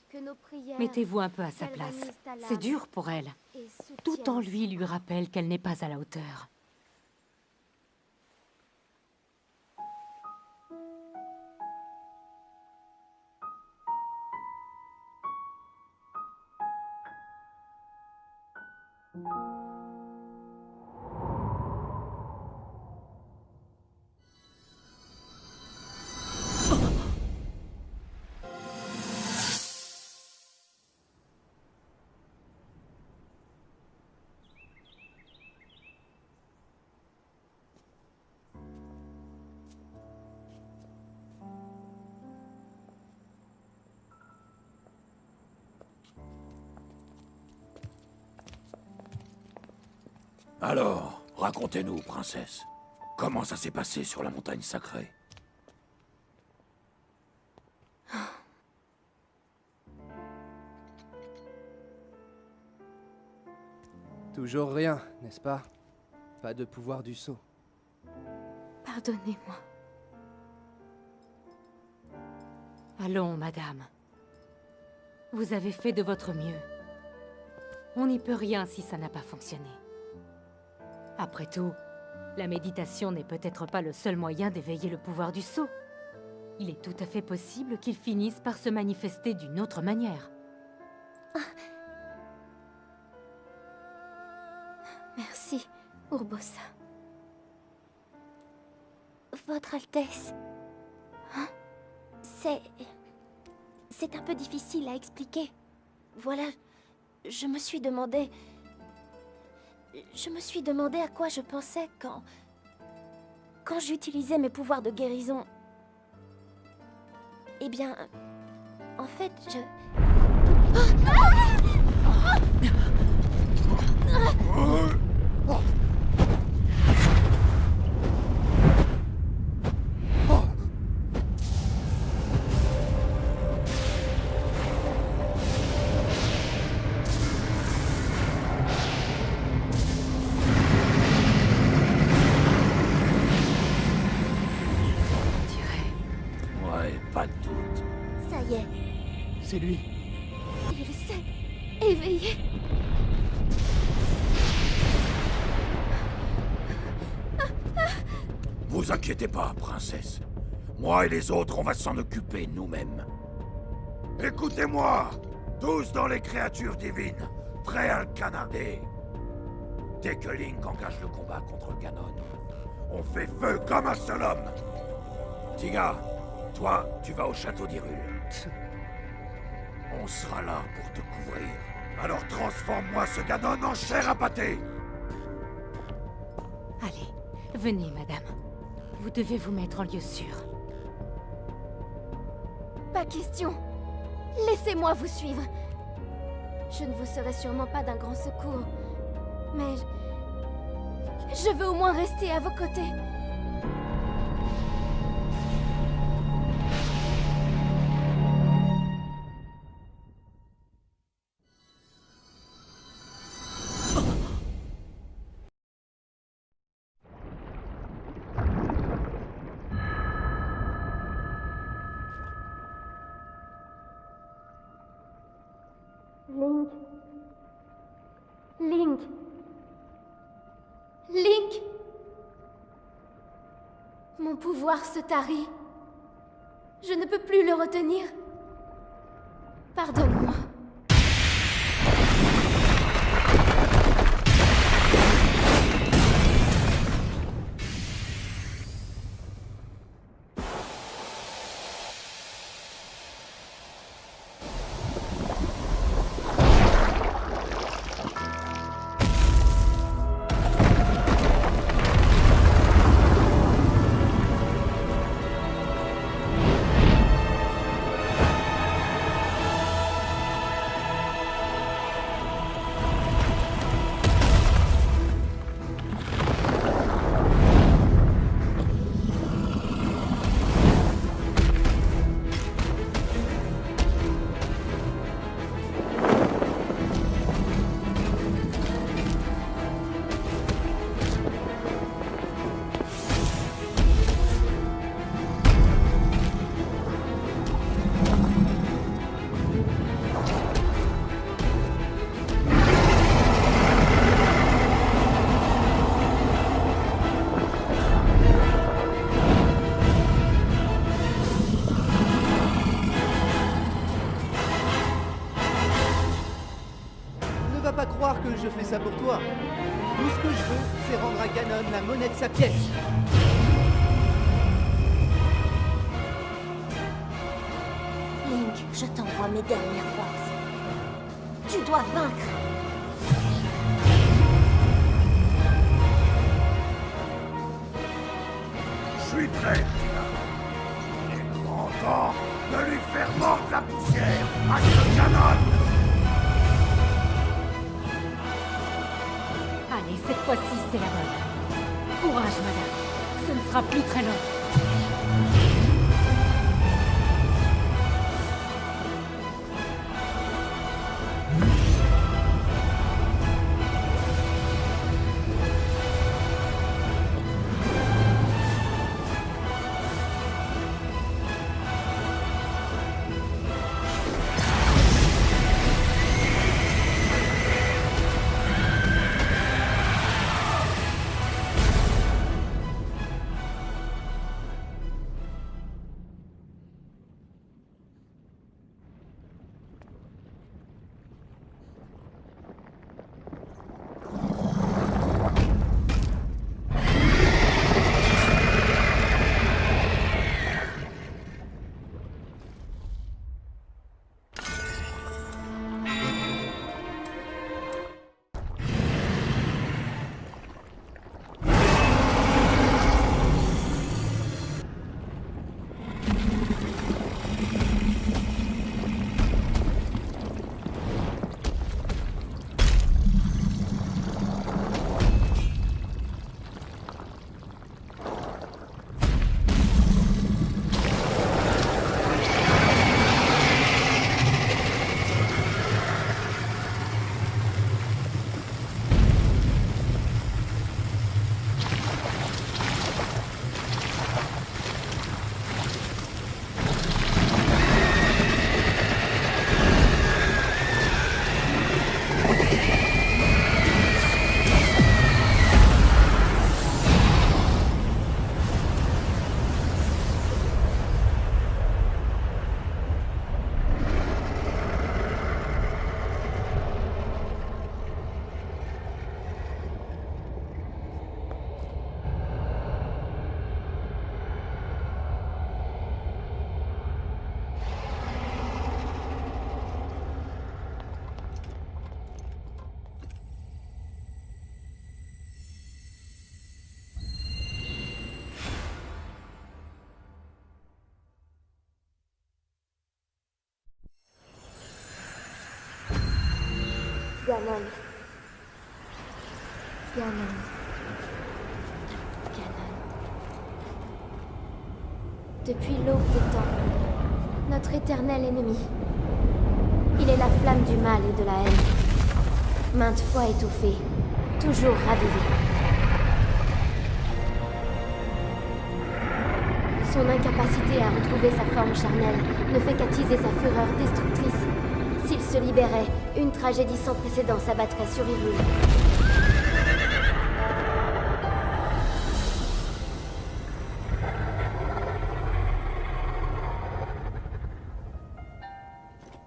que nos prières
Mettez-vous un peu à sa place.
galvanisent ta lame
C'est dur pour elle.
et
Tout en
soutiennent
lui lui rappelle qu'elle n'est pas à la hauteur.
Alors, racontez-nous, princesse. Comment ça s'est passé sur la montagne sacrée?
Toujours rien, n'est-ce pas? Pas de pouvoir du sceau.
Pardonnez-moi.
Allons, madame. Vous avez fait de votre mieux. On n'y peut rien si ça n'a pas fonctionné. Après tout, la méditation n'est peut-être pas le seul moyen d'éveiller le pouvoir du sceau. Il est tout à fait possible qu'il finisse par se manifester d'une autre manière.
Merci, Urbosa.
Votre Altesse. C'est un peu difficile à expliquer. Voilà, je me suis demandé à quoi je pensais quand j'utilisais mes pouvoirs de guérison. Eh bien, en fait, je...
Ouais, pas de doute.
Ça y est,
C'est lui.
Il s'est éveillé.
Vous inquiétez pas, princesse. Moi et les autres, on va s'en occuper nous-mêmes. Écoutez-moi, tous dans les créatures divines, prêts à le canarder. Dès que Link engage le combat contre Ganon, on fait feu comme un seul homme. Tiga, toi, tu vas au château d'Hyrule. On sera là pour te couvrir. Alors transforme-moi ce Ganon en chair à pâté.
Allez, venez, madame. Vous devez vous mettre en lieu sûr.
Pas question. Laissez-moi vous suivre. Je ne vous serai sûrement pas d'un grand secours, mais je veux au moins rester à vos côtés. Link, Link. Link. Mon pouvoir se tarit. Je ne peux plus le retenir. Pardonne-moi.
Ne va pas croire que je fais ça pour toi. Tout ce que je veux, c'est rendre à Ganon la monnaie de sa pièce.
Link, je t'envoie mes dernières forces. Tu dois vaincre.
Je suis prêt, Tina. Il est grand temps de lui faire mordre la poussière à ce Ganon.
Allez, cette fois-ci, c'est la bonne. Courage, madame. Ce ne sera plus très long.
Ganon. Ganon. Ganon. Depuis l'aube des temps, notre éternel ennemi. Il est la flamme du mal et de la haine. Maintes fois étouffée, toujours ravivée. Son incapacité à retrouver sa forme charnelle ne fait qu'attiser sa fureur destructrice. S'il se libérait, une tragédie sans précédent s'abattrait sur Hyrule.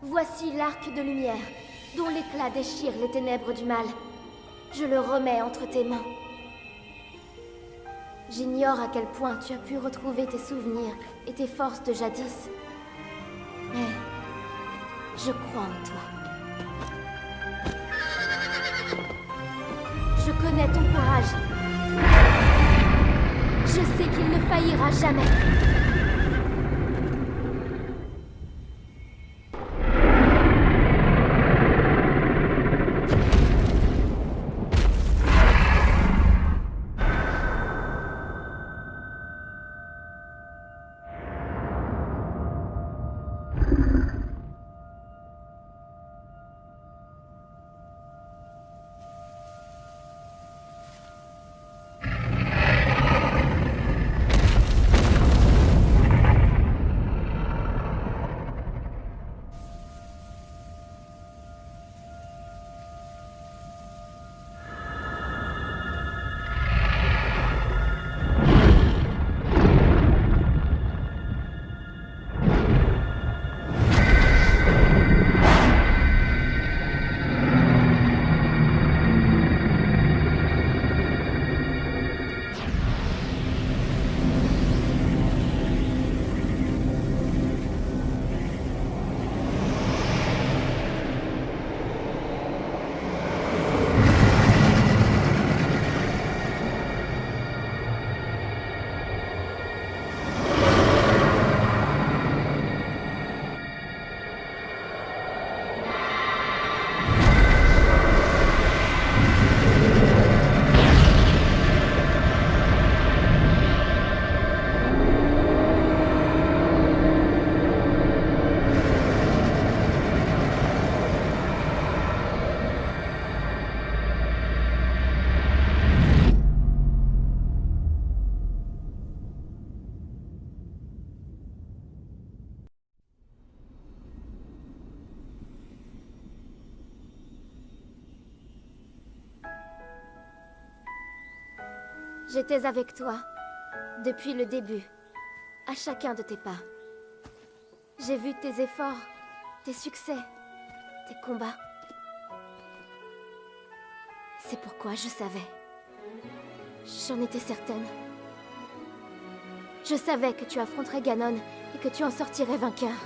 Voici l'arc de lumière, dont l'éclat déchire les ténèbres du mal. Je le remets entre tes mains. J'ignore à quel point tu as pu retrouver tes souvenirs et tes forces de jadis. Mais je crois en toi. Je connais ton courage. Je sais qu'il ne faillira jamais. J'étais avec toi, depuis le début, à chacun de tes pas. J'ai vu tes efforts, tes succès, tes combats. C'est pourquoi je savais. J'en étais certaine. Je savais que tu affronterais Ganon et que tu en sortirais vainqueur.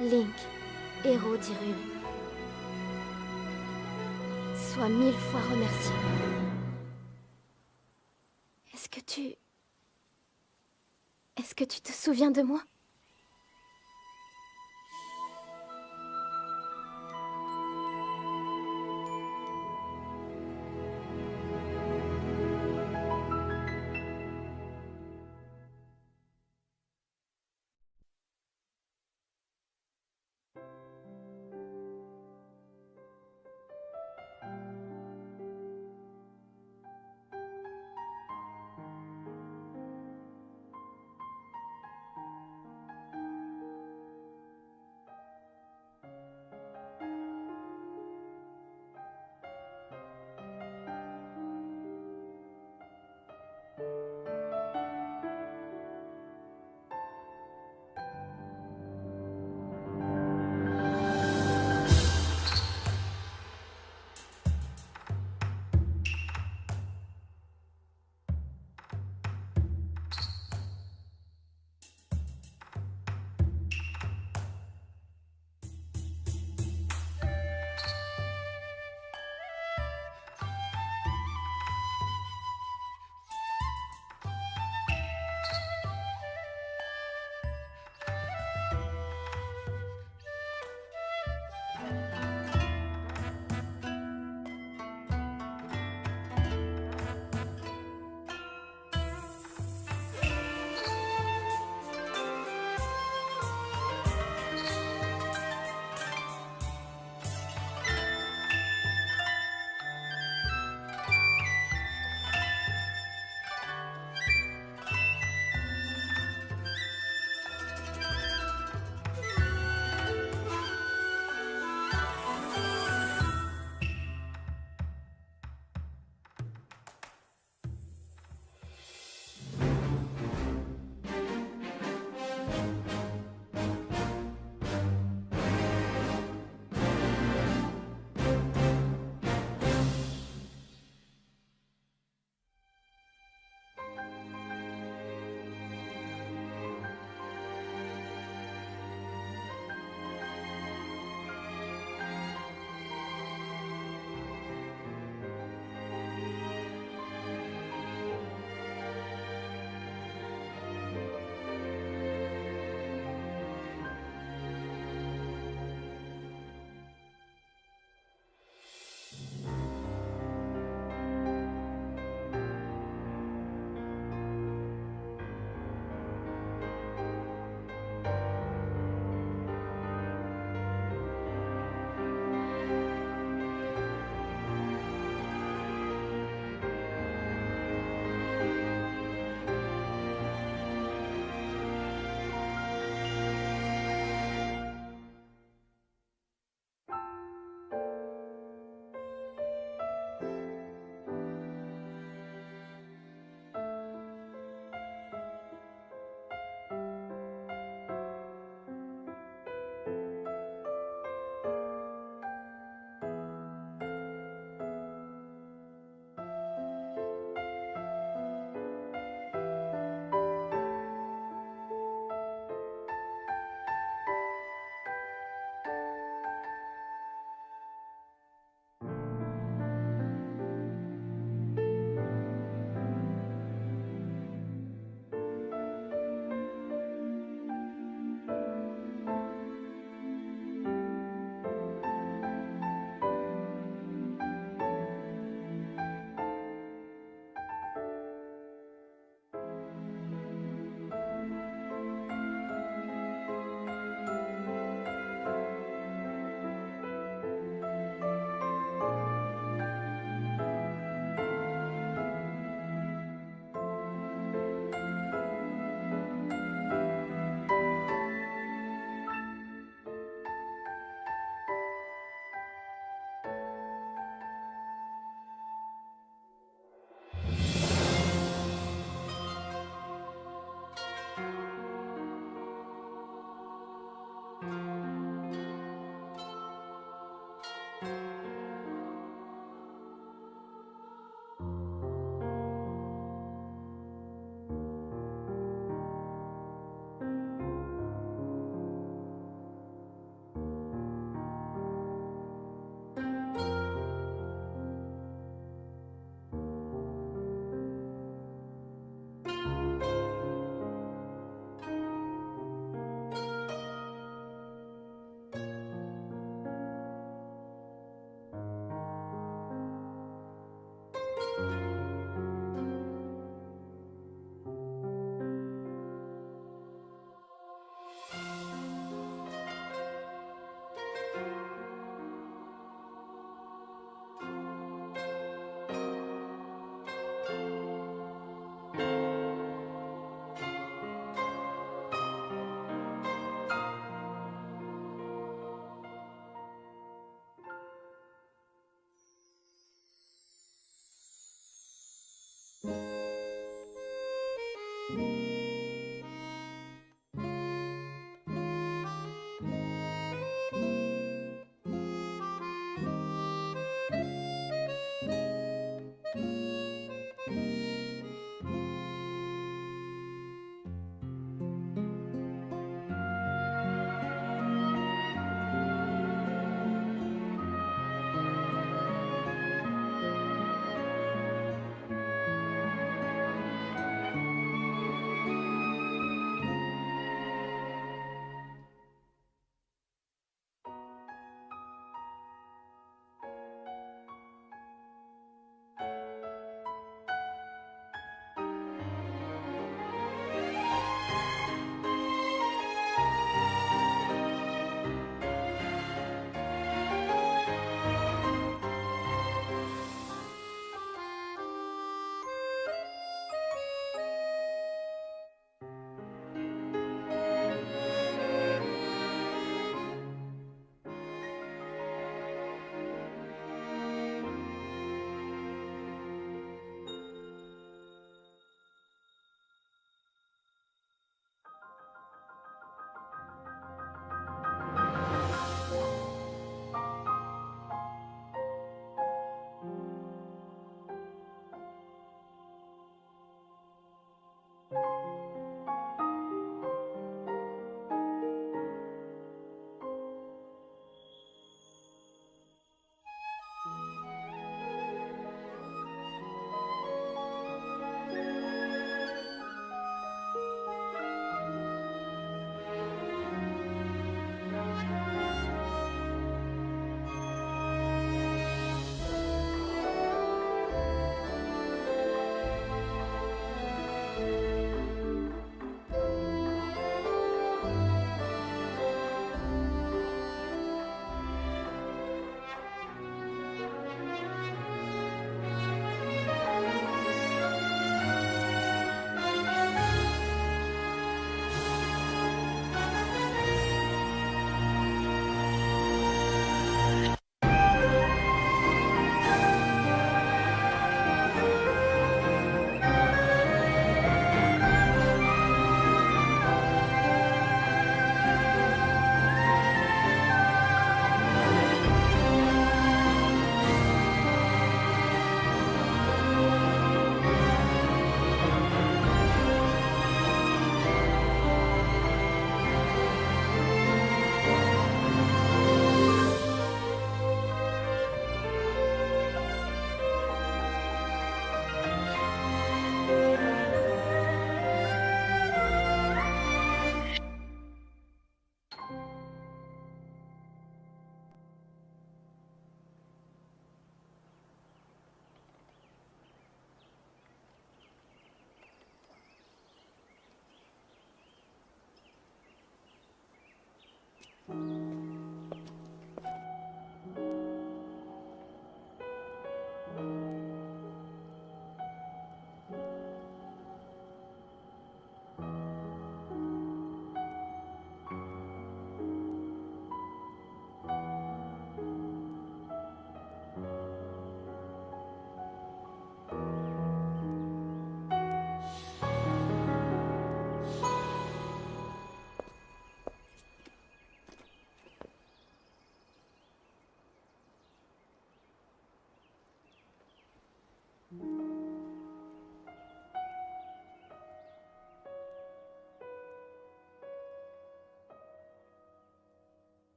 Link, héros d'Hyrule. Sois 1000 fois remercié. Est-ce que tu te souviens de moi ?